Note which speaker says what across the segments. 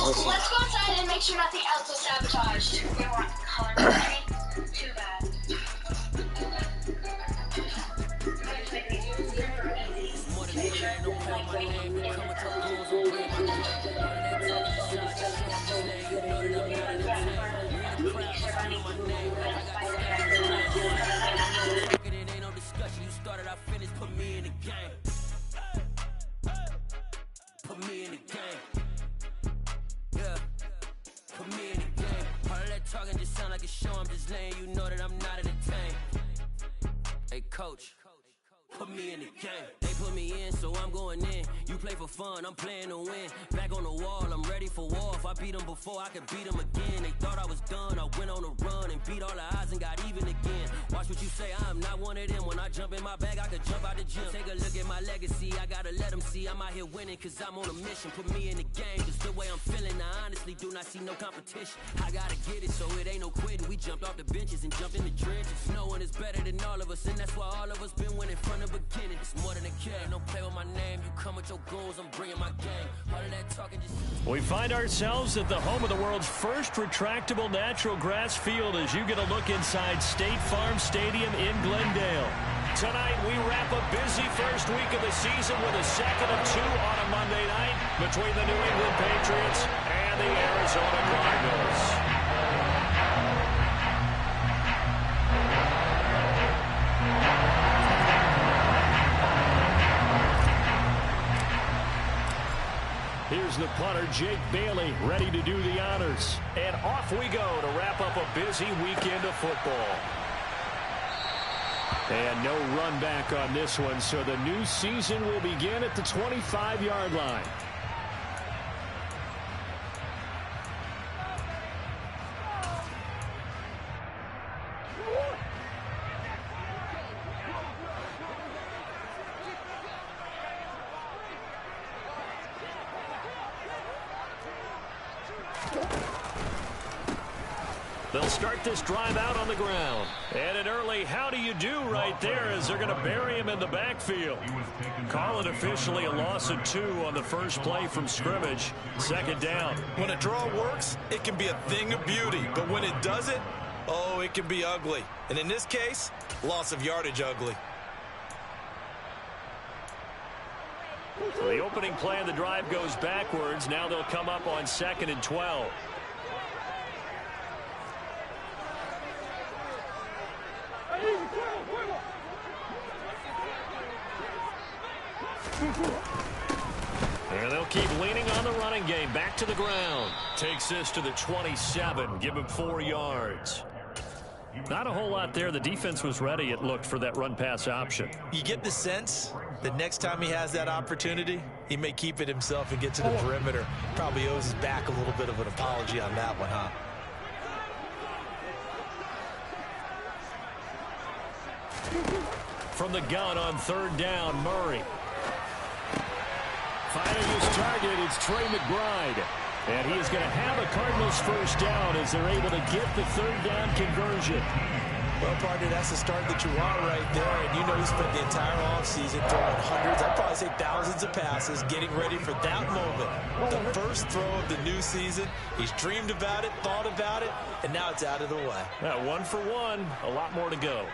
Speaker 1: Let's go outside and make sure nothing else is sabotaged. We want color green. Too bad.
Speaker 2: Put me in the game. Yeah. Put me in the game. All of that talking just sound like a show. I'm just letting you know that I'm not entertained. Hey, coach. Put me in the game. They put me in, so I'm going in. You play for fun, I'm playing to win. Back on the wall, I'm ready for war. If I beat them before, I could beat them again. They thought I was done, I went on a run and beat all the odds and got even again. Watch what you say, I'm not one of them. When I jump in my bag, I could jump out the gym. Take a look at my legacy, I gotta let them see I'm out here winning, cause I'm on a mission. Put me in the game, just the way I'm feeling. I honestly do not see no competition. I gotta get it, so it ain't no quitting. We jumped off the benches and jumped in the trenches. No one is better than all of us, and that's why all of us been winning from the beginning. It's more than a kid, don't play with my name. You come with your goons, I'm bringing my gang. All of that talking just...
Speaker 3: We find ourselves at the home of the world's first retractable natural grass field as you get a look inside State Farm Stadium in Glendale. Tonight, we wrap a busy first week of the season with a second of two on a Monday night between the New England Patriots and the Arizona Cardinals. Here's the punter, Jake Bailey, ready to do the honors. And off we go to wrap up a busy weekend of football. And no run back on this one, so the new season will begin at the 25-yard line. They'll start this drive out on the ground. And an early how do you do right there as they're going to bury him in the backfield. Call it officially a loss of 2 on the first play from scrimmage. Second down.
Speaker 4: When a draw works, it can be a thing of beauty. But when it doesn't, oh, it can be ugly. And in this case, loss of yardage ugly.
Speaker 3: So the opening play of the drive goes backwards. Now they'll come up on 2nd and 12. And they'll keep leaning on the running game. Back to the ground. Takes this to the 27. Give him 4 yards. Not a whole lot there. The defense was ready, it looked, for that run-pass option.
Speaker 4: You get the sense that next time he has that opportunity, he may keep it himself and get to the perimeter. Probably owes his back a little bit of an apology on that one, huh?
Speaker 3: From the gun on 3rd down, Murray. Finding his target, it's Trey McBride. And he is going to have a Cardinals first down as they're able to get the 3rd down conversion.
Speaker 4: Well, partner, that's the start that you want right there. And you know he spent the entire offseason throwing hundreds, I'd probably say thousands of passes, getting ready for that moment. The first throw of the new season. He's dreamed about it, thought about it, and now it's out of the way.
Speaker 3: 1 for 1, a lot more to go.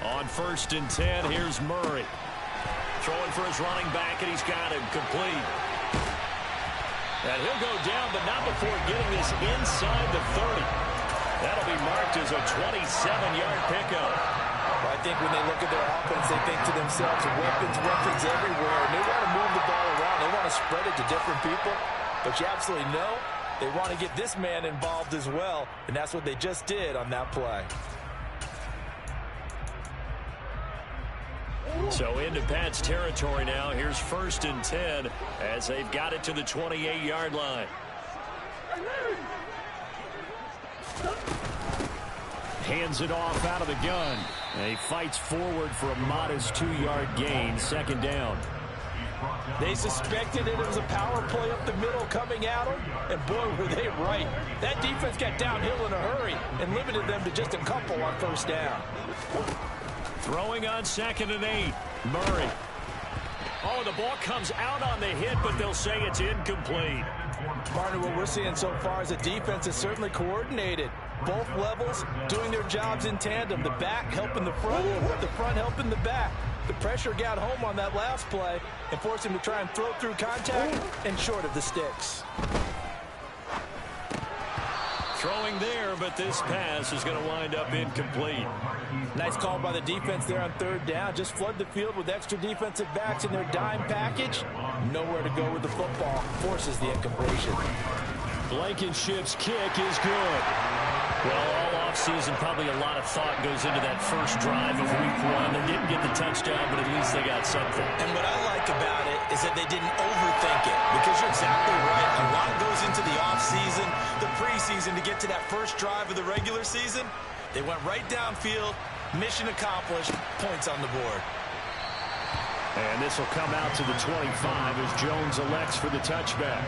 Speaker 3: On 1st and 10, here's Murray. Throwing for his running back, and he's got him complete. And he'll go down, but not before getting this inside the 30. That'll be marked as a 27-yard pickup.
Speaker 4: Well, I think when they look at their offense, they think to themselves, weapons everywhere. And they want to move the ball around. They want to spread it to different people. But you absolutely know they want to get this man involved as well. And that's what they just did on that play.
Speaker 3: So into Pat's territory now. Here's 1st and 10 as they've got it to the 28-yard line. Hands it off out of the gun. And he fights forward for a modest 2-yard gain. 2nd down.
Speaker 4: They suspected it was a power play up the middle coming at them, and boy, were they right. That defense got downhill in a hurry and limited them to just a couple on 1st down.
Speaker 3: Throwing on 2nd and 8. Murray. Oh, the ball comes out on the hit, but they'll say it's incomplete.
Speaker 4: Partner, what we're seeing so far is the defense is certainly coordinated. Both levels doing their jobs in tandem. The back helping the front helping the back. The pressure got home on that last play and forced him to try and throw through contact and short of the sticks.
Speaker 3: Throwing there, but this pass is going to wind up incomplete.
Speaker 4: Nice call by the defense there on third down. Just flood the field with extra defensive backs in their dime package. Nowhere to go with the football. Forces the incompletion.
Speaker 3: Blankenship's kick is good. Well, all offseason, probably a lot of thought goes into that first drive of week one. They didn't get the touchdown, but at least they got something.
Speaker 4: And what I like about it is that they didn't overthink it, because you're exactly right. A lot goes into the offseason, the preseason to get to that first drive of the regular season. They went right downfield, mission accomplished, points on the board.
Speaker 3: And this will come out to the 25 as Jones elects for the touchback.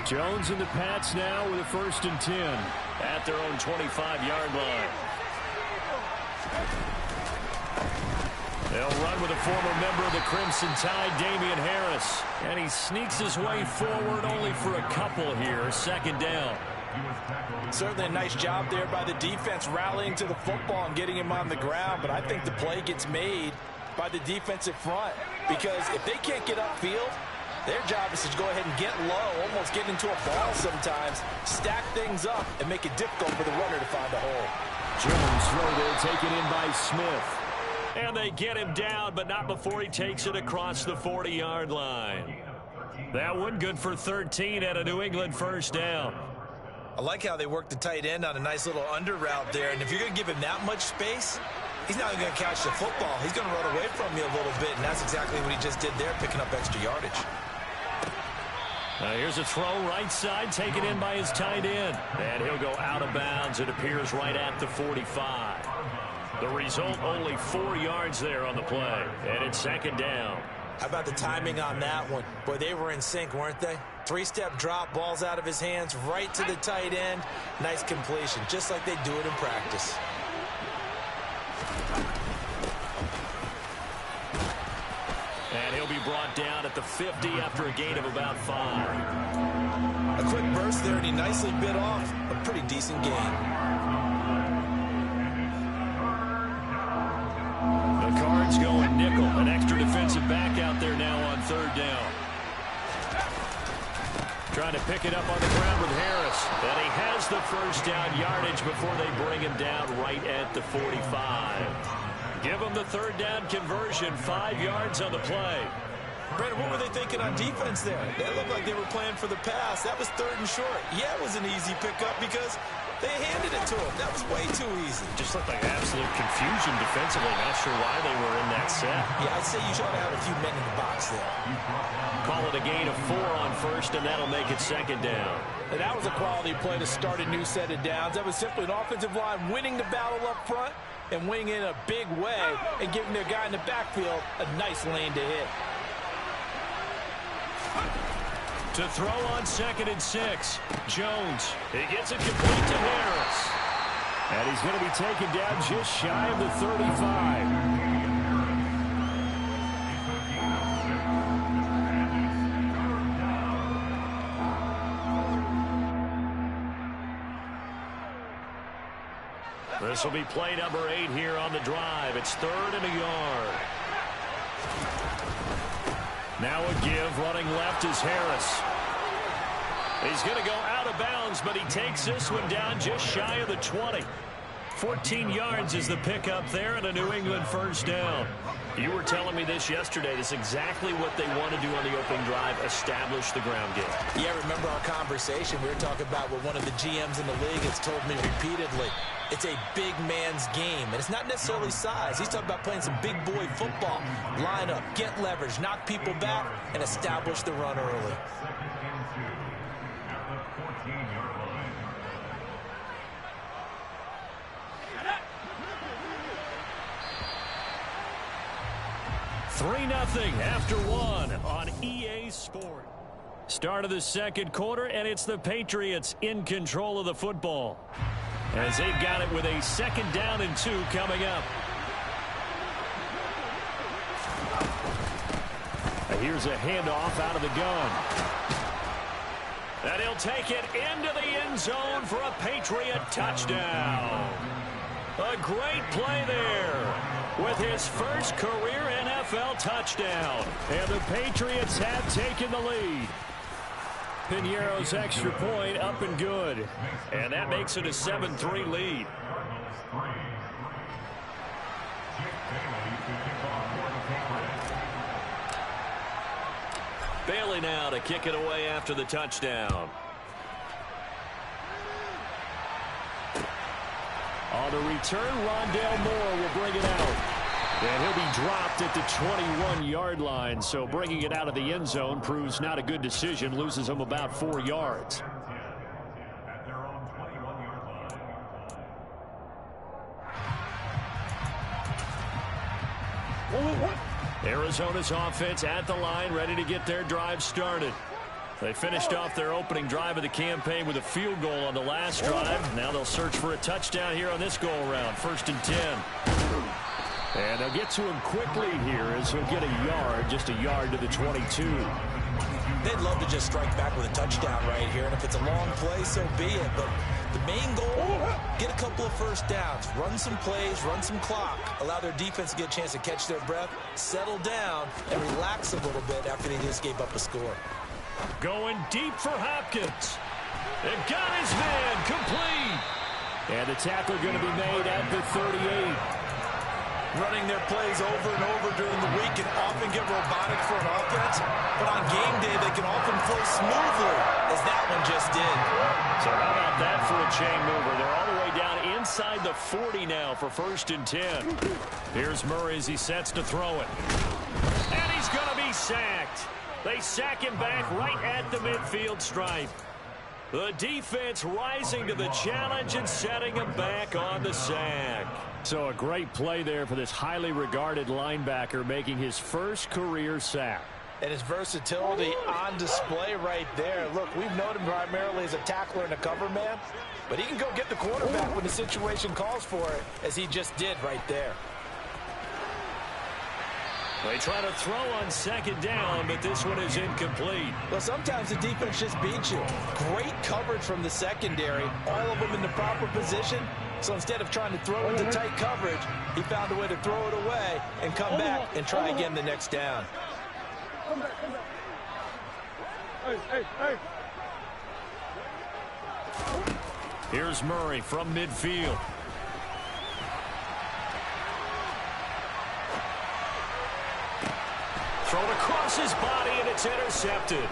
Speaker 3: Jones and the Pats now with a 1st and 10 at their own 25-yard line. They'll run with a former member of the Crimson Tide, Damian Harris. And he sneaks his way forward only for a couple here. 2nd down.
Speaker 4: Certainly a nice job there by the defense rallying to the football and getting him on the ground. But I think the play gets made by the defensive front, because if they can't get upfield, their job is to go ahead and get low, almost get into a ball sometimes, stack things up, and make it difficult for the runner to find a hole.
Speaker 3: Jones throw there, taken in by Smith. And they get him down, but not before he takes it across the 40-yard line. That one good for 13 at a New England 1st down.
Speaker 4: I like how they work the tight end on a nice little under route there, and if you're going to give him that much space, he's not going to catch the football. He's going to run away from you a little bit, and that's exactly what he just did there, picking up extra yardage.
Speaker 3: Here's a throw right side, taken in by his tight end. And he'll go out of bounds. It appears right at the 45. The result, only 4 yards there on the play. And it's 2nd down.
Speaker 4: How about the timing on that one? Boy, they were in sync, weren't they? 3-step drop, balls out of his hands, right to the tight end. Nice completion, just like they do it in practice.
Speaker 3: And he'll be brought down at the 50 after a gain of about 5.
Speaker 4: A quick burst there, and he nicely bit off a pretty decent gain.
Speaker 3: The Cards going nickel. An extra defensive back out there now on 3rd down. Trying to pick it up on the ground with Harris. And he has the 1st down yardage before they bring him down right at the 45. Give them the 3rd down conversion, 5 yards on the play.
Speaker 4: Brandon, what were they thinking on defense there? They looked like they were playing for the pass. That was 3rd and short. Yeah, it was an easy pickup because they handed it to him. That was way too easy.
Speaker 3: Just looked like absolute confusion defensively. Not sure why they were in that set.
Speaker 4: Yeah, I'd say you should have a few men in the box there.
Speaker 3: Call it a gain of 4 on 1st, and that'll make it 2nd down.
Speaker 4: And that was a quality play to start a new set of downs. That was simply an offensive line winning the battle up front and winning in a big way and giving their guy in the backfield a nice lane to hit.
Speaker 3: To throw on 2nd and 6. Jones. He gets it complete to Harris. And he's going to be taken down just shy of the 35. This will be play number 8 here on the drive. It's 3rd and a yard. Now a give, running left is Harris. He's going to go out of bounds, but he takes this one down just shy of the 20. 14 yards is the pickup there and a New England 1st down. You were telling me this yesterday. This is exactly what they want to do on the opening drive, establish the ground game.
Speaker 4: Yeah, remember our conversation. We were talking about what one of the GMs in the league has told me repeatedly. It's a big man's game, and it's not necessarily size. He's talking about playing some big boy football. Line up, get leverage, knock people back, and establish the run early. Three
Speaker 3: 3-0 after 1 on EA Sport. Start of the second quarter, and it's the Patriots in control of the football, as they've got it with a 2nd down and 2 coming up. Here's a handoff out of the gun. And he'll take it into the end zone for a Patriot touchdown. A great play there with his first career NFL touchdown. And the Patriots have taken the lead. Piñeiro's extra point up and good. And that makes it a 7-3 lead. Bailey now to kick it away after the touchdown. On the return, Rondale Moore will bring it out. And he'll be dropped at the 21-yard line. So bringing it out of the end zone proves not a good decision. Loses him about 4 yards. Arizona's offense at the line, ready to get their drive started. They finished off their opening drive of the campaign with a field goal on the last drive. Now they'll search for a touchdown here on this go-around. 1st and 10. And they'll get to him quickly here as he'll get a yard, just a yard to the 22.
Speaker 4: They'd love to just strike back with a touchdown right here, and if it's a long play, so be it. But the main goal, get a couple of first downs, run some plays, run some clock, allow their defense to get a chance to catch their breath, settle down, and relax a little bit after they just gave up a score.
Speaker 3: Going deep for Hopkins. And got his man complete. And the tackle going to be made at the 38.
Speaker 4: Running their plays over and over during the week can often get robotic for an offense, but on game day they can often flow smoothly, as that one just did.
Speaker 3: So how about that for a chain mover? They're all the way down inside the 40 now for 1st and 10. Here's Murray as he sets to throw it. And he's going to be sacked. They sack him back right at the midfield stripe. The defense rising to the challenge and setting him back on the sack. So a great play there for this highly regarded linebacker, making his first career sack.
Speaker 4: And his versatility on display right there. Look, we've known him primarily as a tackler and a cover man, but he can go get the quarterback when the situation calls for it, as he just did right there.
Speaker 3: They try to throw on 2nd down, but this one is incomplete.
Speaker 4: Well, sometimes the defense just beats you. Great coverage from the secondary, all of them in the proper position. So instead of trying to throw into tight coverage, he found a way to throw it away and come back and try again the next down.
Speaker 5: Come back. Hey.
Speaker 3: Here's Murray from midfield. Thrown across his body, and it's intercepted.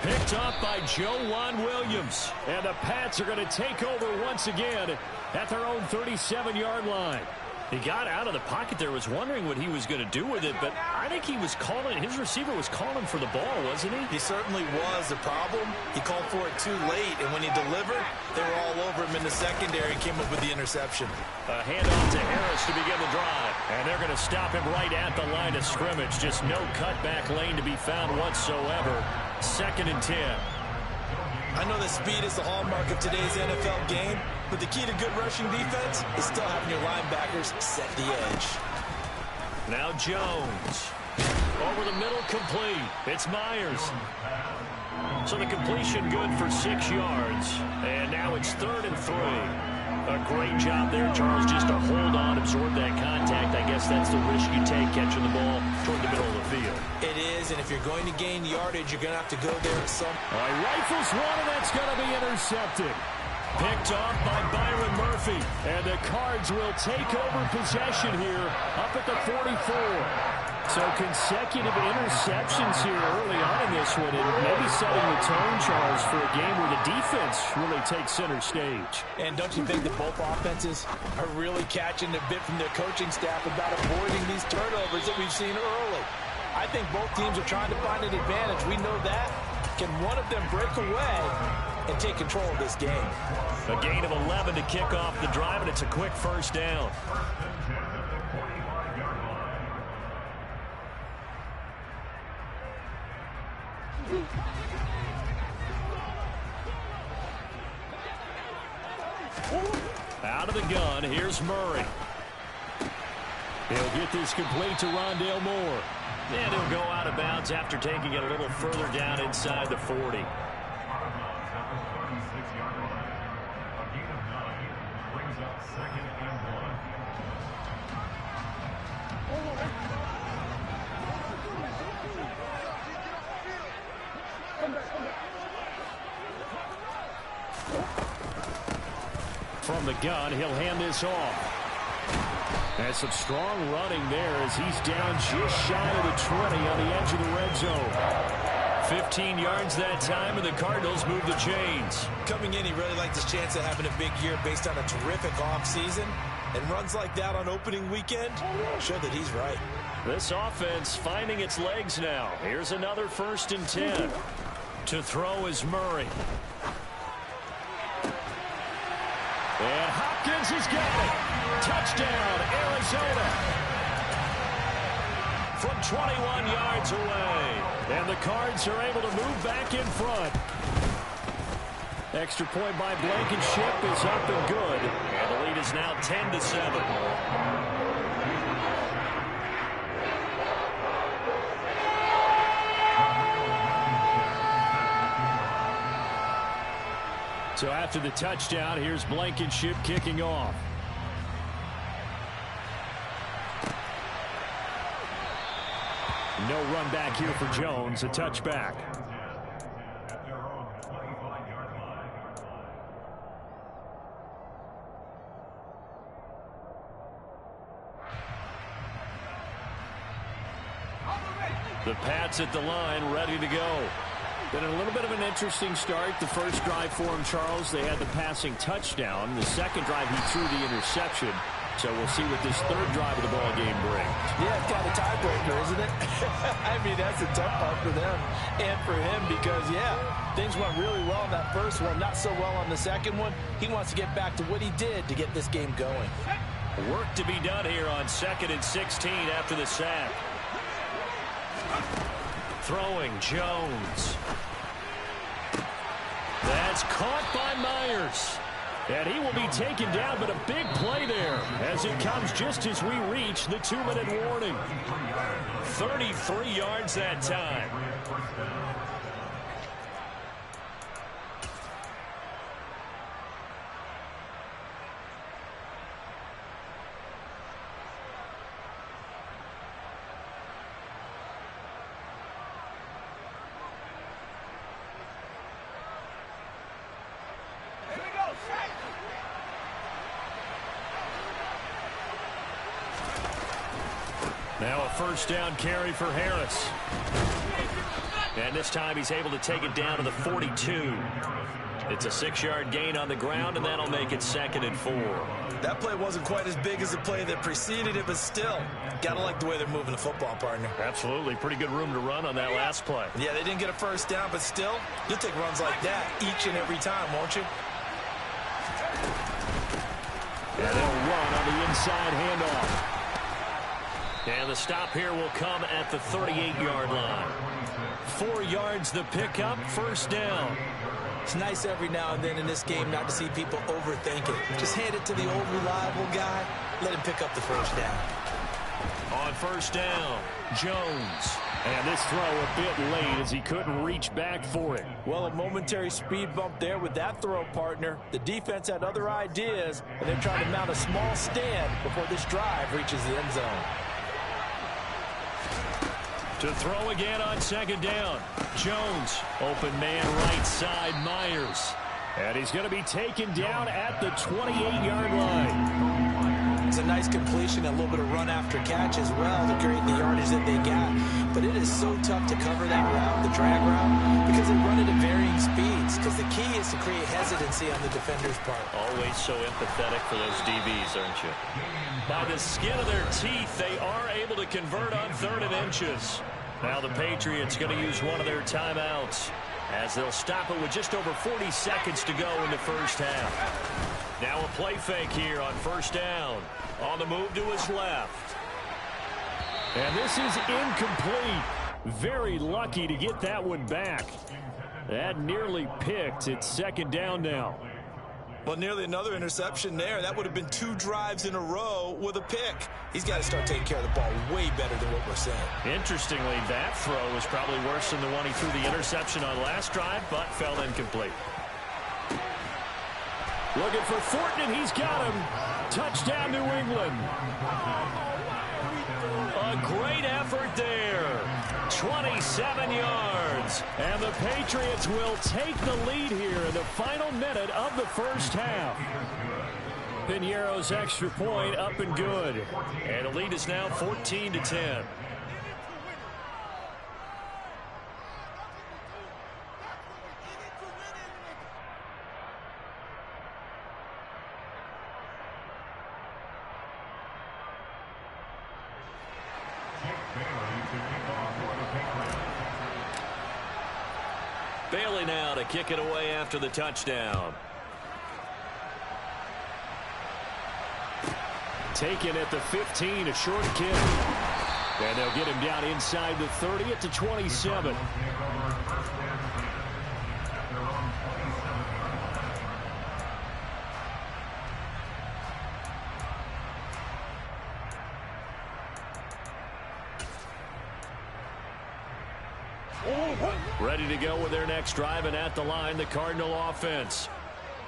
Speaker 3: Picked up by Joejuan Williams. And the Pats are going to take over once again at their own 37-yard line. He got out of the pocket there, was wondering what he was going to do with it, but I think he was calling, his receiver was calling for the ball, wasn't he?
Speaker 4: He certainly was. The problem, he called for it too late, and when he delivered, they were all over him in the secondary and came up with the interception.
Speaker 3: A handoff to Harris to begin the drive, and they're going to stop him right at the line of scrimmage. Just no cutback lane to be found whatsoever. 2nd and 10.
Speaker 4: I know that speed is the hallmark of today's NFL game, but the key to good rushing defense is still having your linebackers set the edge.
Speaker 3: Now Jones. Over the middle, complete. It's Myers. So the completion good for 6 yards. And now it's 3rd and 3. A great job there, Charles, just to hold on, absorb that contact. I guess that's the risk you take catching the ball toward the middle of the field.
Speaker 4: It is, and if you're going to gain yardage, you're going to have to go there at some...
Speaker 3: All right, rifles one, and that's going to be intercepted. Picked off by Byron Murphy. And the Cards will take over possession here up at the 44. So consecutive interceptions here early on in this one, and maybe setting the tone, Charles, for a game where the defense really takes center stage.
Speaker 4: And don't you think that both offenses are really catching a bit from their coaching staff about avoiding these turnovers that we've seen early? I think both teams are trying to find an advantage. We know that. Can one of them break away and take control of this game?
Speaker 3: A gain of 11 to kick off the drive, and it's a quick 1st down. Out of the gun, here's Murray. He'll get this complete to Rondale Moore. And he'll go out of bounds after taking it a little further down inside the 40. From the gun, he'll hand this off. And some strong running there as he's down just shy of the 20 on the edge of the red zone. 15 yards that time, and the Cardinals move the chains.
Speaker 4: Coming in, he really liked his chance of having a big year based on a terrific offseason. And runs like that on opening weekend show that he's right.
Speaker 3: This offense finding its legs now. Here's another 1st and 10. To throw is Murray. And Hopkins has got it. Touchdown, Arizona. From 21 yards away. And the Cards are able to move back in front. Extra point by Blankenship is up and good. And the lead is now 10-7. So after the touchdown, here's Blankenship kicking off. No run back here for Jones, a touchback. The Pats at the line, ready to go. Been a little bit of an interesting start. The first drive for him, Charles, they had the passing touchdown. The second drive, he threw the interception. So we'll see what this third drive of the ball game brings.
Speaker 4: Yeah, it's kind of a tiebreaker, isn't it? I mean, that's a tough part for them and for him because, yeah, things went really well in that first one, not so well on the second one. He wants to get back to what he did to get this game going.
Speaker 3: Work to be done here on 2nd and 16 after the sack. Throwing Jones. That's caught by Myers. And he will be taken down, but a big play there as it comes just as we reach the 2-minute warning. 33 yards that time. Now a first down carry for Harris. And this time he's able to take it down to the 42. It's a 6-yard gain on the ground, and that'll make it 2nd and 4.
Speaker 4: That play wasn't quite as big as the play that preceded it, but still, gotta like the way they're moving the football, partner.
Speaker 3: Absolutely. Pretty good room to run on that last play.
Speaker 4: Yeah, they didn't get a first down, but still, you'll take runs like that each and every time, won't you?
Speaker 3: And they'll run on the inside handoff. And the stop here will come at the 38-yard line. 4 yards the pickup, first down.
Speaker 4: It's nice every now and then in this game not to see people overthink it. Just hand it to the old reliable guy, let him pick up the first down.
Speaker 3: On first down, Jones. And this throw a bit late as he couldn't reach back for it.
Speaker 4: Well, a momentary speed bump there with that throw, partner. The defense had other ideas, and they're trying to mount a small stand before this drive reaches the end zone.
Speaker 3: To throw again on 2nd down. Jones, open man right side, Myers. And he's going to be taken down at the 28-yard line.
Speaker 4: It's a nice completion, a little bit of run after catch as well to create the yardage that they got. But it is so tough to cover that route, the drag route, because they run it at varying speeds. Because the key is to create hesitancy on the defender's part.
Speaker 3: Always so empathetic for those DBs, aren't you? By the skin of their teeth, they are able to convert on 3rd and inches. Now the Patriots going to use one of their timeouts as they'll stop it with just over 40 seconds to go in the first half. Now a play fake here on first down. On the move to his left. And this is incomplete. Very lucky to get that one back. That nearly picked. It's 2nd down now.
Speaker 4: Well, nearly another interception there. That would have been 2 drives in a row with a pick. He's got to start taking care of the ball way better than what we're saying.
Speaker 3: Interestingly, that throw was probably worse than the one he threw the interception on last drive, but fell incomplete. Looking for Thornton, and he's got him. Touchdown, New England. A great effort there. 27 yards. And the Patriots will take the lead here in the final minute of the first half. Piñeiro's extra point up and good. And the lead is now 14-10. Bailey now to kick it away after the touchdown. Taken at the 15, a short kick. And they'll get him down inside the 30 at the 27. Ready to go with their next drive, and at the line, the Cardinal offense.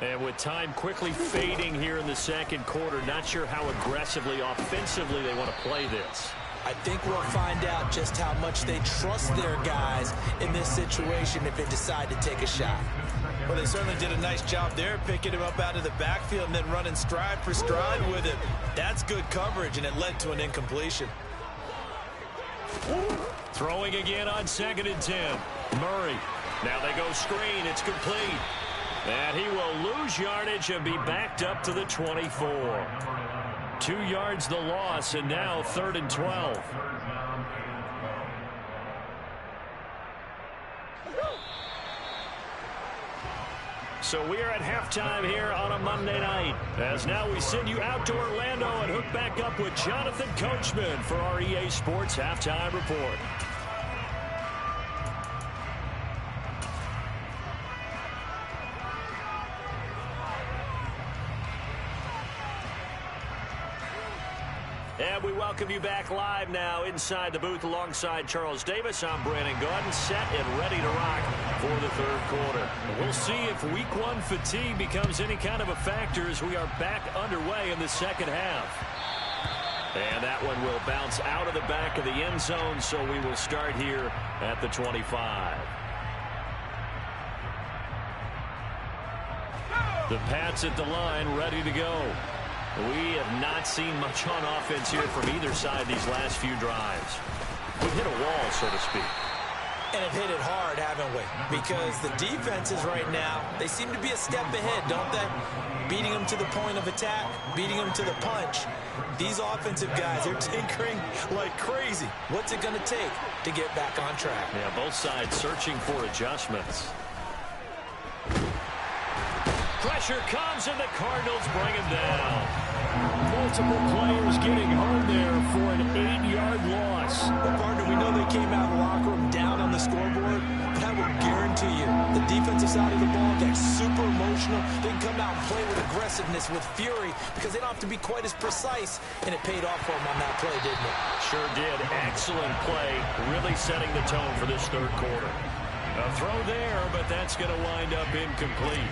Speaker 3: And with time quickly fading here in the second quarter, not sure how aggressively, offensively they want to play this.
Speaker 4: I think we'll find out just how much they trust their guys in this situation if they decide to take a shot. Well, they certainly did a nice job there, picking him up out of the backfield and then running stride for stride with him. That's good coverage, and it led to an incompletion.
Speaker 3: Throwing again on 2nd and 10. Murray. Now they go screen. It's complete. And he will lose yardage and be backed up to the 24. 2 yards the loss, and now 3rd and 12. So we are at halftime here on a Monday night. As now we send you out to Orlando and hook back up with Jonathan Coachman for our EA Sports Halftime Report. And we welcome you back live now inside the booth alongside Charles Davis. I'm Brandon Gordon, set and ready to rock for the 3rd quarter. We'll see if week 1 fatigue becomes any kind of a factor as we are back underway in the second half. And that one will bounce out of the back of the end zone, so we will start here at the 25. The Pats at the line, ready to go. We have not seen much on offense here from either side these last few drives. We've hit a wall, so to speak.
Speaker 4: And have hit it hard, haven't we? Because the defenses right now, they seem to be a step ahead, don't they? Beating them to the point of attack, beating them to the punch. These offensive guys, they're tinkering like crazy. What's it going to take to get back on track?
Speaker 3: Yeah, both sides searching for adjustments. Pressure comes, and the Cardinals bring him down. Multiple players getting home there for an 8-yard loss.
Speaker 4: Well, partner, we know they came out of the locker room down on the scoreboard, but I will guarantee you the defensive side of the ball gets super emotional. They can come out and play with aggressiveness, with fury, because they don't have to be quite as precise, and it paid off for them on that play, didn't it?
Speaker 3: Sure did. Excellent play, really setting the tone for this 3rd quarter. A throw there, but that's going to wind up incomplete.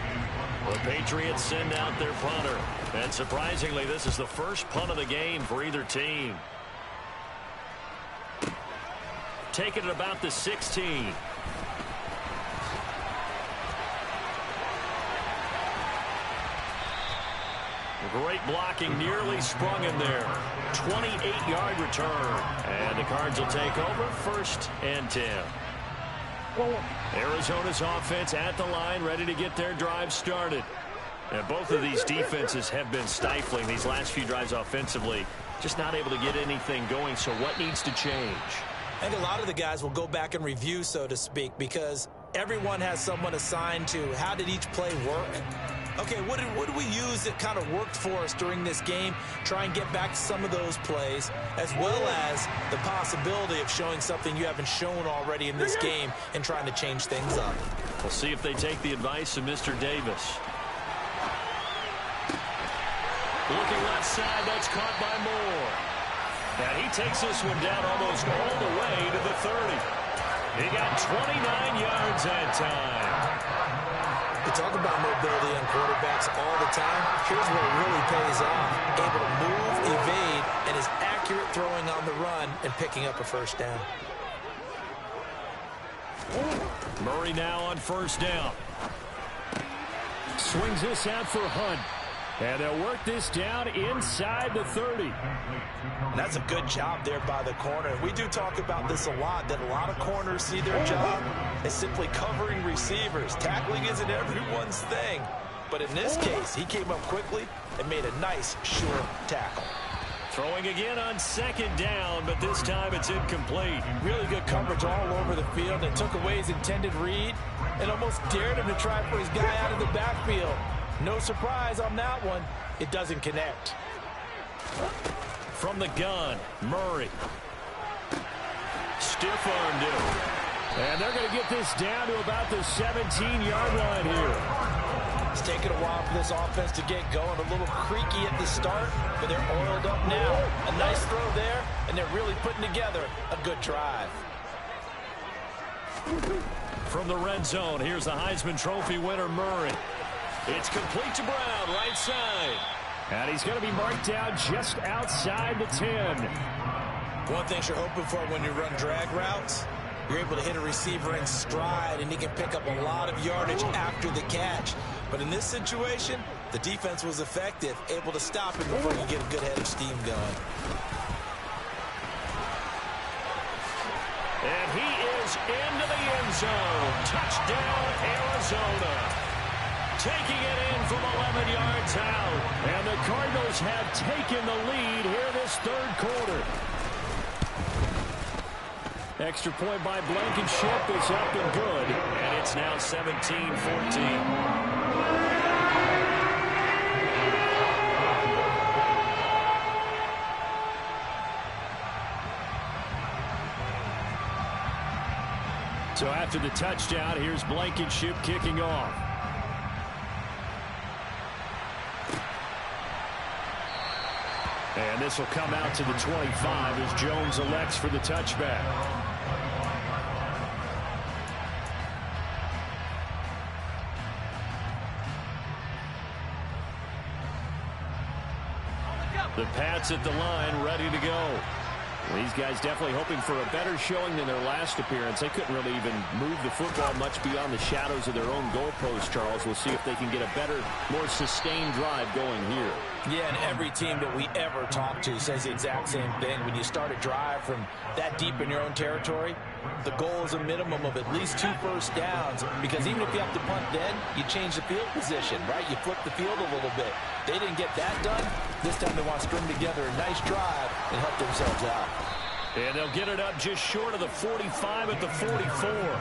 Speaker 3: The Patriots send out their punter. And surprisingly, this is the first punt of the game for either team. Taken at about the 16. Great blocking, nearly sprung him there. 28-yard return. And the Cards will take over, 1st and 10. Arizona's offense at the line, ready to get their drive started. And both of these defenses have been stifling these last few drives offensively. Just not able to get anything going, so what needs to change?
Speaker 4: I think a lot of the guys will go back and review, so to speak, because everyone has someone assigned to how did each play work. Okay, what did we use that kind of worked for us during this game? Try and get back to some of those plays, as well as the possibility of showing something you haven't shown already in this game and trying to change things up.
Speaker 3: We'll see if they take the advice of Mr. Davis. Looking left side, that's caught by Moore. And he takes this one down almost all the way to the 30. He got 29 yards that time.
Speaker 4: We talk about mobility on quarterbacks all the time. Here's where it really pays off. Able to move, evade, and is accurate throwing on the run and picking up a first down.
Speaker 3: Murray now on first down. Swings this out for Hunt. And they'll work this down inside the 30.
Speaker 4: And that's a good job there by the corner. We do talk about this a lot, that a lot of corners see their job as simply covering receivers. Tackling isn't everyone's thing. But in this case, he came up quickly and made a nice, sure tackle.
Speaker 3: Throwing again on second down, but this time it's incomplete.
Speaker 4: Really good coverage all over the field and took away his intended read and almost dared him to try for his guy out of the backfield. No surprise on that one. It doesn't connect.
Speaker 3: From the gun, Murray. Stiff-armed him. And they're going to get this down to about the 17-yard line here.
Speaker 4: It's taken a while for this offense to get going. A little creaky at the start, but they're oiled up now. A nice throw there, and they're really putting together a good drive.
Speaker 3: From the red zone, here's the Heisman Trophy winner, Murray. It's complete to Brown, right side. And he's going to be marked down just outside the 10.
Speaker 4: One thing you're hoping for when you run drag routes, you're able to hit a receiver in stride, and he can pick up a lot of yardage after the catch. But in this situation, the defense was effective, able to stop him before he get a good head of steam going.
Speaker 3: And he is into the end zone. Touchdown, Arizona. Taking it in from 11 yards out. And the Cardinals have taken the lead here this third quarter. Extra point by Blankenship is up and good. And it's now 17-14. So after the touchdown, here's Blankenship kicking off. And this will come out to the 25 as Jones elects for the touchback. The Pats at the line, ready to go. These guys definitely hoping for a better showing than their last appearance. They couldn't really even move the football much beyond the shadows of their own goalpost, Charles. We'll see if they can get a better, more sustained drive going here.
Speaker 4: Yeah, and every team that we ever talk to says the exact same thing. When you start a drive from that deep in your own territory, the goal is a minimum of at least 2 first downs, because even if you have to punt then, you change the field position, right? You flip the field a little bit. They didn't get that done. This time they want to string together a nice drive and help themselves out.
Speaker 3: And they'll get it up just short of the 45 at the 44.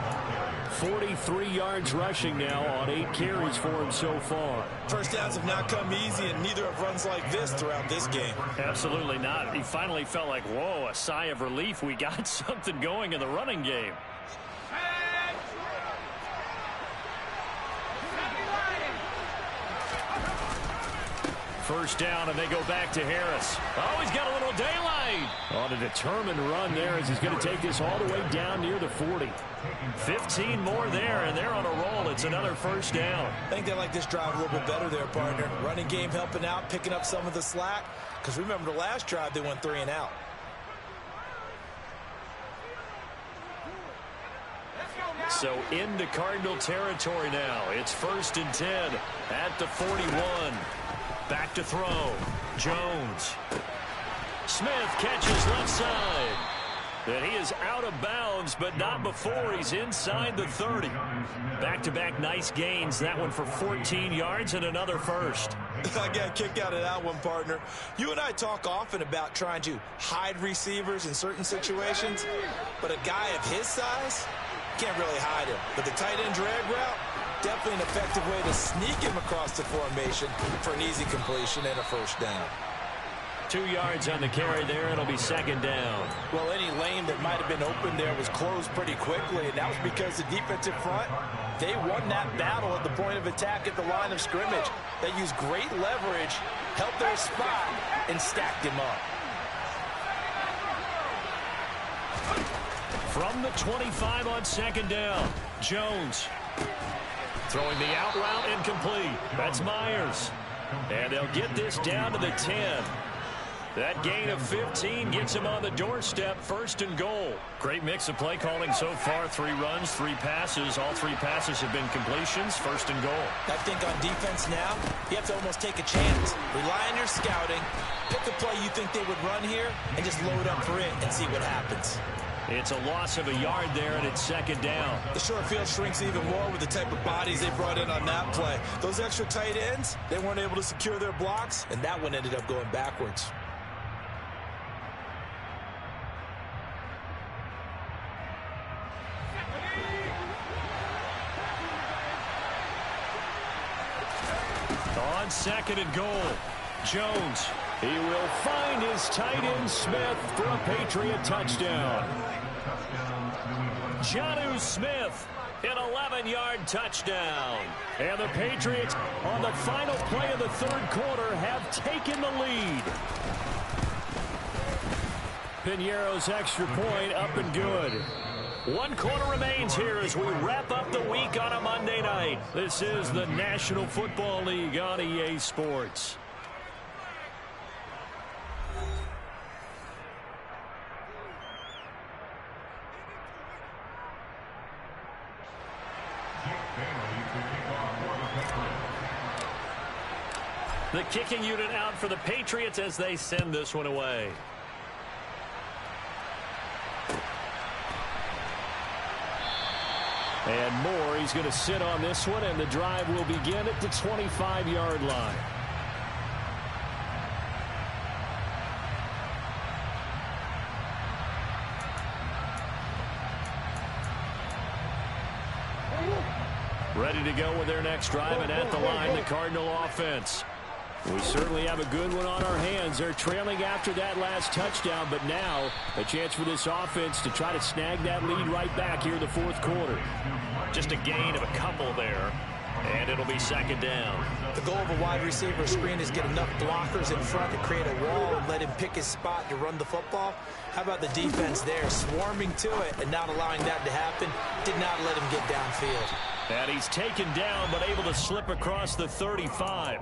Speaker 3: 43 yards rushing now on 8 carries for him so far.
Speaker 4: First downs have not come easy, and neither have runs like this throughout this game.
Speaker 3: Absolutely not. He finally felt like, whoa, a sigh of relief. We got something going in the running game. First down, and they go back to Harris. Oh, he's got a little daylight. On a determined run there as he's going to take this all the way down near the 40. 15 more there, and they're on a roll. It's another first down.
Speaker 4: I think they like this drive a little bit better there, partner. Running game helping out, picking up some of the slack. Because remember the last drive, they went 3 and out.
Speaker 3: So into Cardinal territory now. It's 1st and 10 at the 41. Back to throw. Jones. Smith catches left side. And he is out of bounds, but not before he's inside the 30. Back-to-back nice gains. That one for 14 yards and another first.
Speaker 4: I got a kick out of that one, partner. You and I talk often about trying to hide receivers in certain situations, but a guy of his size can't really hide him. But the tight end drag route, definitely an effective way to sneak him across the formation for an easy completion and a first down.
Speaker 3: 2 yards on the carry there. It'll be second down.
Speaker 4: Well, any lane that might have been open there was closed pretty quickly, and that was because the defensive front, they won that battle at the point of attack at the line of scrimmage. They used great leverage, held their spot, and stacked him up.
Speaker 3: From the 25 on second down, Jones throwing the out route incomplete. That's Myers. And they'll get this down to the 10. That gain of 15 gets him on the doorstep, first and goal. Great mix of play calling so far. 3 runs, 3 passes. All 3 passes have been completions, first and goal.
Speaker 4: I think on defense now, you have to almost take a chance. Rely on your scouting. Pick a play you think they would run here and just load up for it and see what happens.
Speaker 3: It's a loss of a yard there, and it's second down.
Speaker 4: The short field shrinks even more with the type of bodies they brought in on that play. Those extra tight ends, they weren't able to secure their blocks, and that one ended up going backwards. On second and goal, Jones. He will find his tight end Smith for a Patriot touchdown. Jonnu Smith, an 11-yard touchdown. And the Patriots, on the final play of the third quarter, have taken the lead. Piñeiro's extra point up and good. 1 quarter remains here as we wrap up the week on a Monday night. This is the National Football League on EA Sports. The kicking unit out for the Patriots as they send this one away. And Moore, he's going to sit on this one, and the drive will begin at the 25-yard line. Ready to go with their next drive, and at the line, the Cardinal offense. We certainly have a good one on our hands. They're trailing after that last touchdown, but now a chance for this offense to try to snag that lead right back here in the fourth quarter. Just a gain of a couple there, and it'll be second down. The goal of a wide receiver screen is get enough blockers in front to create a wall and let him pick his spot to run the football. How about the defense there, swarming to it and not allowing that to happen? Did not let him get downfield. And he's taken down, but able to slip across the 35.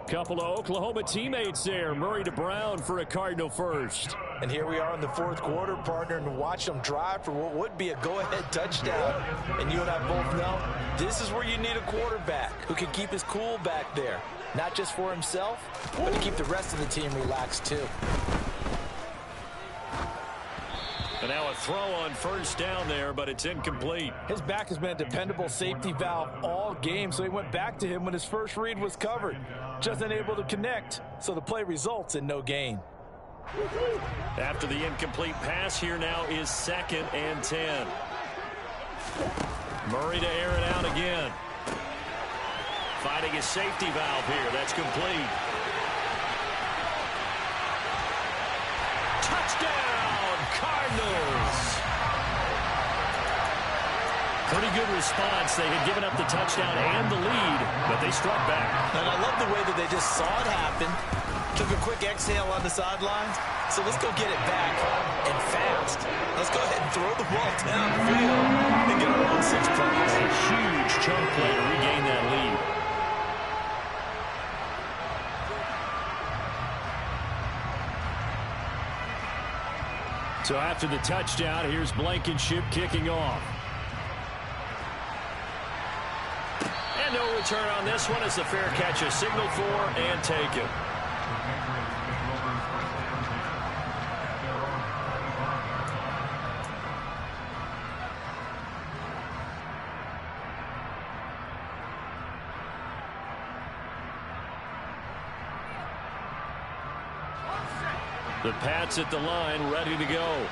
Speaker 4: Couple of Oklahoma teammates there. Murray to Brown for a Cardinal first. And here we are in the fourth quarter, partner, and watch them drive for what would be a go-ahead touchdown. And you and I both know this is where you need a quarterback who can keep his cool back there. Not just for himself, but to keep the rest of the team relaxed too. And now a throw on first down there, but it's incomplete. His back has been a dependable safety valve all game, so he went back to him when his first read was covered. Just unable to connect, so the play results in no gain. After the incomplete pass, here now is 2nd and 10. Murray to air it out again. Finding his safety valve here. That's complete. Touchdown, Cardinals. Pretty good response. They had given up the touchdown and the lead, but they struck back. And I love the way that they just saw it happen. Took a quick exhale on the sidelines. So let's go get it back and fast. Let's go ahead and throw the ball downfield and get our own 6 points. A huge chunk play to regain that lead. So after the touchdown, here's Blankenship kicking off. And no return on this one as the fair catch is signaled for and taken. The Pats at the line, ready to go.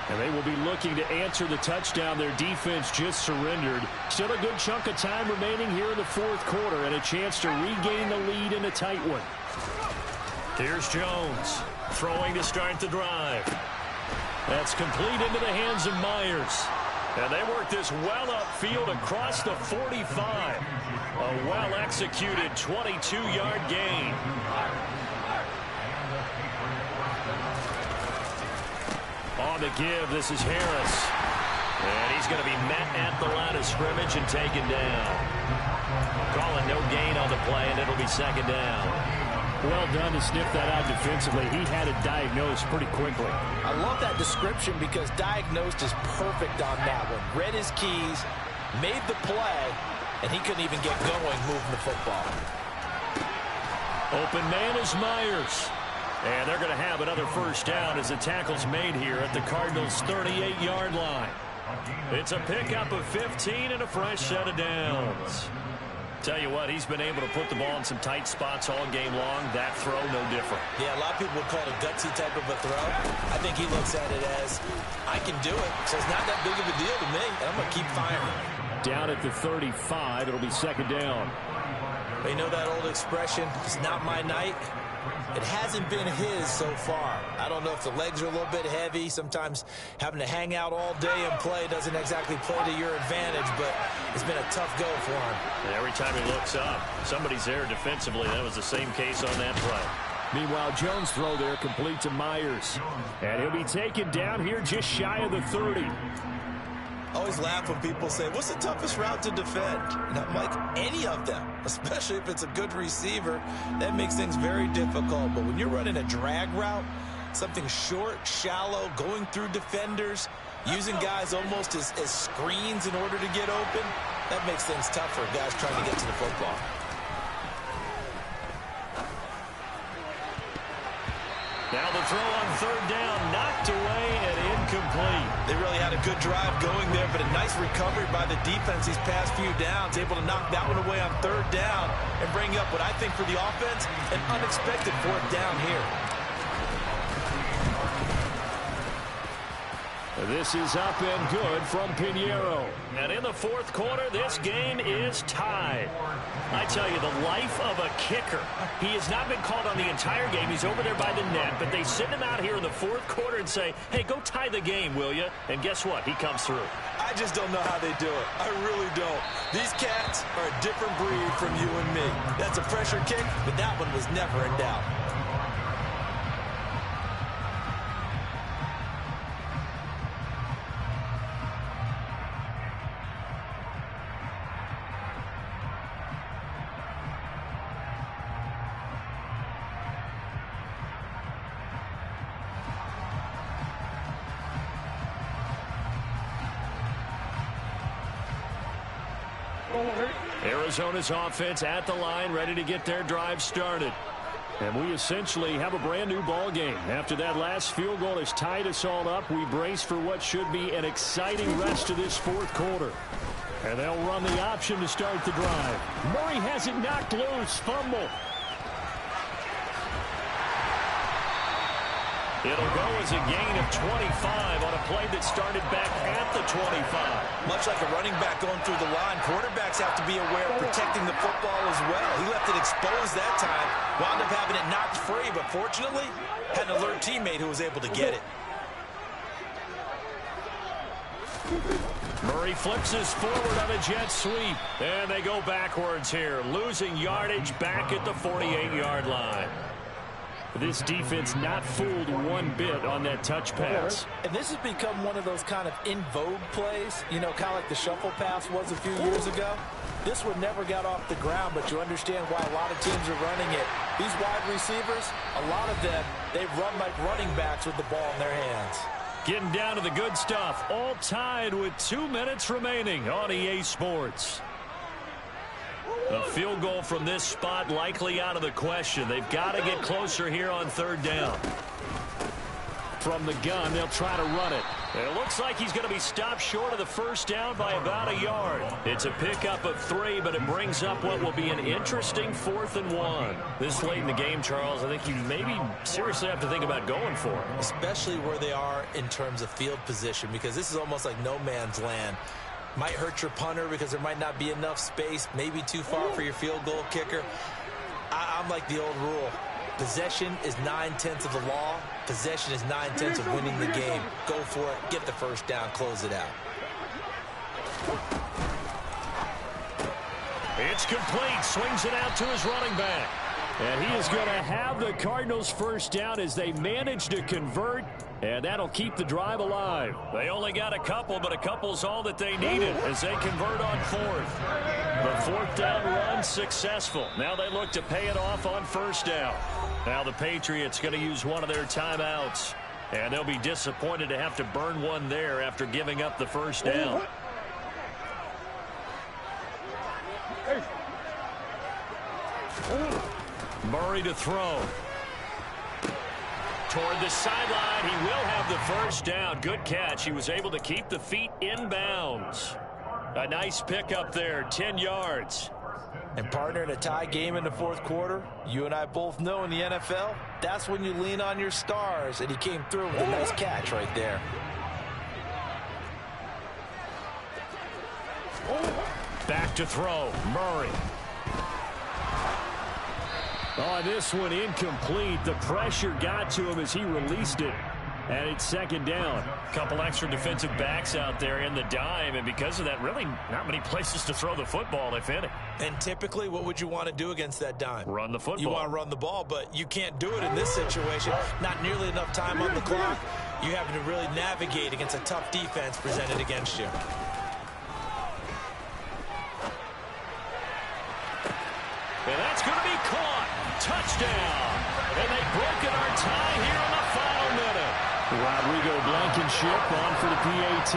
Speaker 4: And they will be looking to answer the touchdown their defense just surrendered. Still a good chunk of time remaining here in the fourth quarter and a chance to regain the lead in a tight one.
Speaker 3: Here's Jones throwing to start the drive. That's complete into the hands of Myers. And they work this well upfield across the 45. A well-executed 22-yard gain. On the give, this is Harris. And he's going to be met at the line of scrimmage and taken down. Calling no gain on the play, and it'll be second down.
Speaker 5: Well done to sniff that out defensively. He had it diagnosed pretty quickly.
Speaker 4: I love that description because diagnosed is perfect on that one. Read his keys, made the play, and he couldn't even get going moving the football.
Speaker 3: Open man is Myers. And they're going to have another first down as the tackle's made here at the Cardinals' 38-yard line. It's a pickup of 15 and a fresh set of downs. Tell you what, he's been able to put the ball in some tight spots all game long. That throw, no different.
Speaker 4: Yeah, a lot of people would call it a gutsy type of a throw. I think he looks at it as, I can do it, so it's not that big of a deal to me, and I'm going to keep firing.
Speaker 5: Down at the 35, it'll be second down.
Speaker 4: You know that old expression, it's not my night? It hasn't been his so far. I don't know if the legs are a little bit heavy. Sometimes having to hang out all day and play doesn't exactly play to your advantage, but it's been a tough go for him.
Speaker 3: And every time he looks up, somebody's there defensively. That was the same case on that play.
Speaker 5: Meanwhile, Jones' throw there complete to Myers. And he'll be taken down here just shy of the 30.
Speaker 4: I always laugh when people say, what's the toughest route to defend? And I'm like, any of them, especially if it's a good receiver. That makes things very difficult. But when you're running a drag route, something short, shallow, going through defenders, using guys almost as screens in order to get open, that makes things tough for guys trying to get to the football.
Speaker 3: Now the throw on third down, knocked away and incomplete.
Speaker 4: They really had a good drive going there, but a nice recovery by the defense these past few downs, able to knock that one away on third down and bring up what I think for the offense, an unexpected fourth down here.
Speaker 5: This is up and good from Pinheiro.
Speaker 3: And in the fourth quarter, this game is tied. I tell you, the life of a kicker. He has not been called on the entire game. He's over there by the net, but they send him out here in the fourth quarter and say, hey, go tie the game, will you? And guess what? He comes through.
Speaker 4: I just don't know how they do it. I really don't. These cats are a different breed from you and me. That's a pressure kick, but that one was never in doubt.
Speaker 3: Arizona's offense at the line, ready to get their drive started.
Speaker 5: And we essentially have a brand new ball game. After that last field goal has tied us all up, we brace for what should be an exciting rest of this fourth quarter. And they'll run the option to start the drive. Murray has it knocked loose. Fumble.
Speaker 3: It'll go as a gain of 25 on a play that started back at the 25.
Speaker 4: Much like a running back going through the line, quarterbacks have to be aware of protecting the football as well. He left it exposed that time, wound up having it knocked free, but fortunately, had an alert teammate who was able to get it.
Speaker 3: Murray flips this forward on a jet sweep, and they go backwards here, losing yardage back at the 48-yard line.
Speaker 5: This defense not fooled one bit on that touch pass.
Speaker 4: And this has become one of those kind of in vogue plays, you know, kind of like the shuffle pass was a few years ago. This one never got off the ground, but you understand why a lot of teams are running it. These wide receivers, a lot of them, they run like running backs with the ball in their hands.
Speaker 3: Getting down to the good stuff, all tied with 2 minutes remaining on EA Sports. A field goal from this spot likely out of the question. They've got to get closer here on third down.
Speaker 5: From the gun, they'll try to run it.
Speaker 3: It looks like he's going to be stopped short of the first down by about a yard. It's a pickup of 3, but it brings up what will be an interesting 4th and 1. This late in the game, Charles, I think you maybe seriously have to think about going for it.
Speaker 4: Especially where they are in terms of field position, because this is almost like no man's land. Might hurt your punter because there might not be enough space, maybe too far for your field goal kicker. I'm like the old rule. Possession is 9/10 of the law. Possession is 9/10 of winning the game. Go for it. Get the first down. Close it out.
Speaker 3: It's complete. Swings it out to his running back. And he is going to have the Cardinals first down as they manage to convert. And that'll keep the drive alive. They only got a couple, but a couple's all that they needed as they convert on fourth. The fourth down run successful. Now they look to pay it off on first down. Now the Patriots going to use one of their timeouts. And they'll be disappointed to have to burn one there after giving up the first down. Murray to throw. Toward the sideline, he will have the first down. Good catch. He was able to keep the feet in bounds. A nice pickup there, 10 yards.
Speaker 4: And partner, in a tie game in the fourth quarter, you and I both know in the NFL, that's when you lean on your stars. And he came through with a nice catch right there.
Speaker 3: Back to throw, Murray. Oh, this one incomplete. The pressure got to him as he released it. And it's second down. Couple extra defensive backs out there in the dime. And because of that, really not many places to throw the football, if any.
Speaker 4: And typically, what would you want to do against that dime?
Speaker 3: Run the football.
Speaker 4: You want to run the ball, but you can't do it in this situation. Not nearly enough time on the clock. You having to really navigate against a tough defense presented against you.
Speaker 3: And that's going to be caught. Touchdown. And they've broken our tie here in the final minute. Rodrigo Blankenship on for the PAT.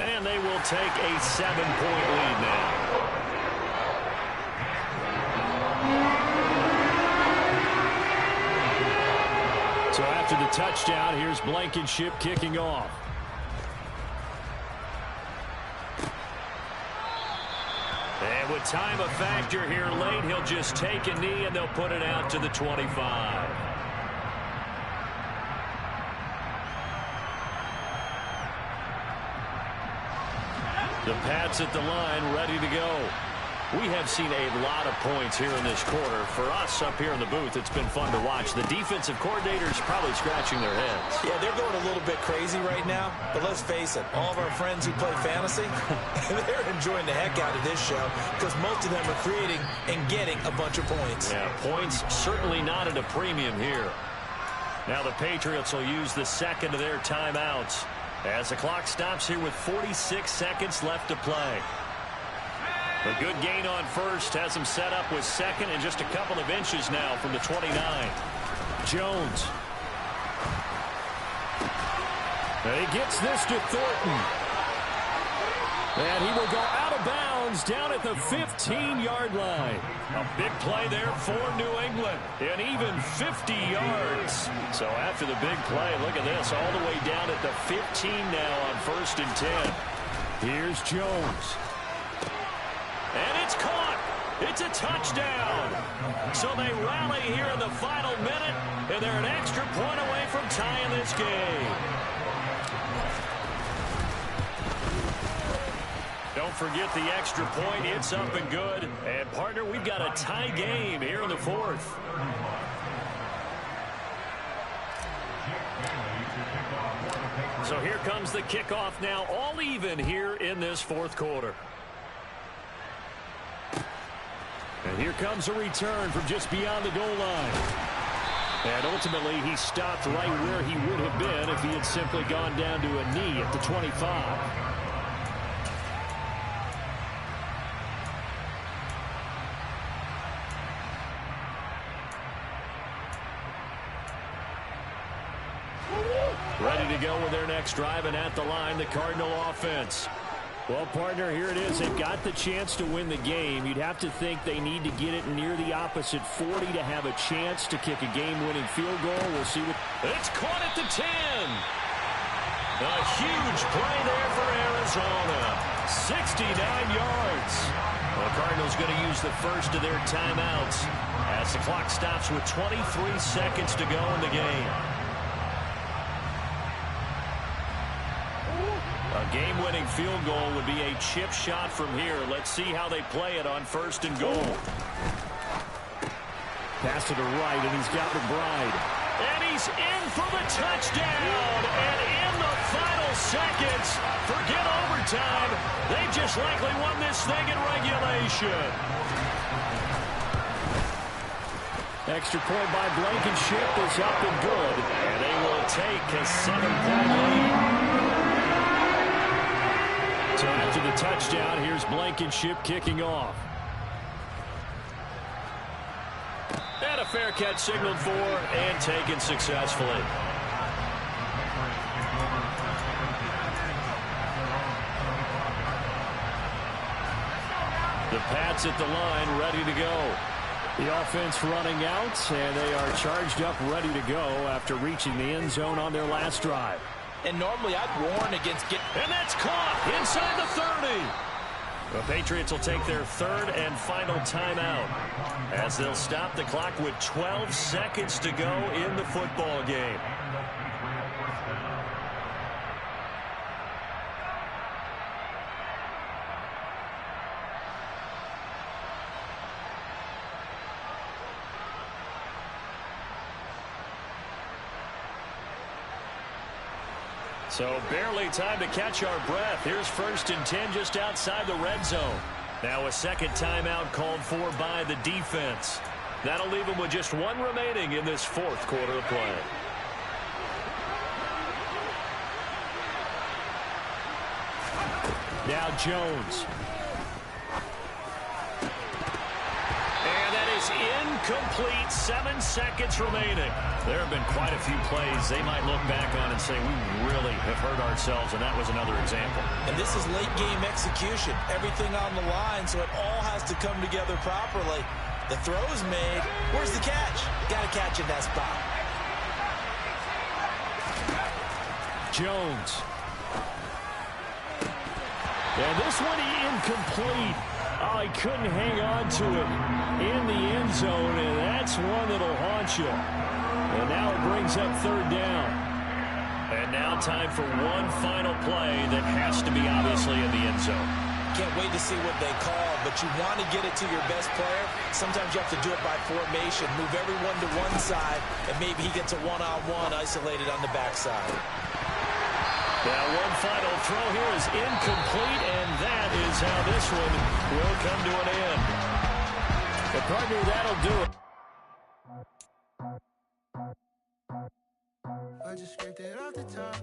Speaker 3: And they will take a 7-point lead now. So after the touchdown, here's Blankenship kicking off. And with time a factor here late, he'll just take a knee and they'll put it out to the 25. The Pats at the line, ready to go. We have seen a lot of points here in this quarter. For us up here in the booth, it's been fun to watch. The defensive coordinators probably scratching their heads.
Speaker 4: Yeah, they're going a little bit crazy right now. But let's face it, all of our friends who play fantasy, they're enjoying the heck out of this show because most of them are creating and getting a bunch of points.
Speaker 3: Yeah, points certainly not at a premium here. Now the Patriots will use the second of their timeouts as the clock stops here with 46 seconds left to play. A good gain on first has him set up with second and just a couple of inches now from the 29. Jones. And he gets this to Thornton. And he will go out of bounds down at the 15-yard line. A big play there for New England. And even 50 yards. So after the big play, look at this. All the way down at the 15 now on 1st and 10. Here's Jones. And it's caught. It's a touchdown. So they rally here in the final minute, and they're an extra point away from tying this game. Don't forget the extra point. It's up and good. And, partner, we've got a tie game here in the fourth. So here comes the kickoff now, all even here in this fourth quarter. And here comes a return from just beyond the goal line. And ultimately, he stopped right where he would have been if he had simply gone down to a knee at the 25. Ready to go with their next drive, and at the line, the Cardinal offense. Well, partner, here it is. They've got the chance to win the game. You'd have to think they need to get it near the opposite 40 to have a chance to kick a game-winning field goal. We'll see what... It's caught at the 10. A huge play there for Arizona. 69 yards. The Cardinals going to use the first of their timeouts as the clock stops with 23 seconds to go in the game. A game-winning field goal would be a chip shot from here. Let's see how they play it on 1st and goal.
Speaker 5: Pass to the right, and he's got McBride.
Speaker 3: And he's in for the touchdown. And in the final seconds, forget overtime. They just likely won this thing in regulation.
Speaker 5: Extra point by Blankenship is up and good.
Speaker 3: And they will take a 7-point lead.
Speaker 5: So after the touchdown, here's Blankenship kicking off.
Speaker 3: And a fair catch signaled for and taken successfully. The Pats at the line, ready to go.
Speaker 5: The offense running out, and they are charged up, ready to go after reaching the end zone on their last drive.
Speaker 4: And normally I'd warn against
Speaker 3: And that's caught inside the 30. The Patriots will take their third and final timeout as they'll stop the clock with 12 seconds to go in the football game. So barely time to catch our breath. Here's 1st and 10 just outside the red zone. Now a second timeout called for by the defense. That'll leave them with just one remaining in this 4th quarter of play.
Speaker 5: Now Jones.
Speaker 3: And that is incomplete. 7 seconds remaining. There have been quite a few plays they might look back on and say, we really have hurt ourselves, and that was another example.
Speaker 4: And this is late game execution. Everything on the line, so it all has to come together properly. The throw is made. Where's the catch? Got to catch in that spot.
Speaker 5: Jones. And this one incomplete. Oh, he couldn't hang on to it in the end zone, and that's one that'll haunt you. And now it brings up 3rd down.
Speaker 3: And now time for one final play that has to be obviously in the end zone.
Speaker 4: Can't wait to see what they call, but you want to get it to your best player. Sometimes you have to do it by formation. Move everyone to one side, and maybe he gets a one-on-one isolated on the backside.
Speaker 3: Now one final throw here is incomplete, and that is how this one will come to an end.
Speaker 5: But partner, that'll do it.
Speaker 6: I just scraped it off the top.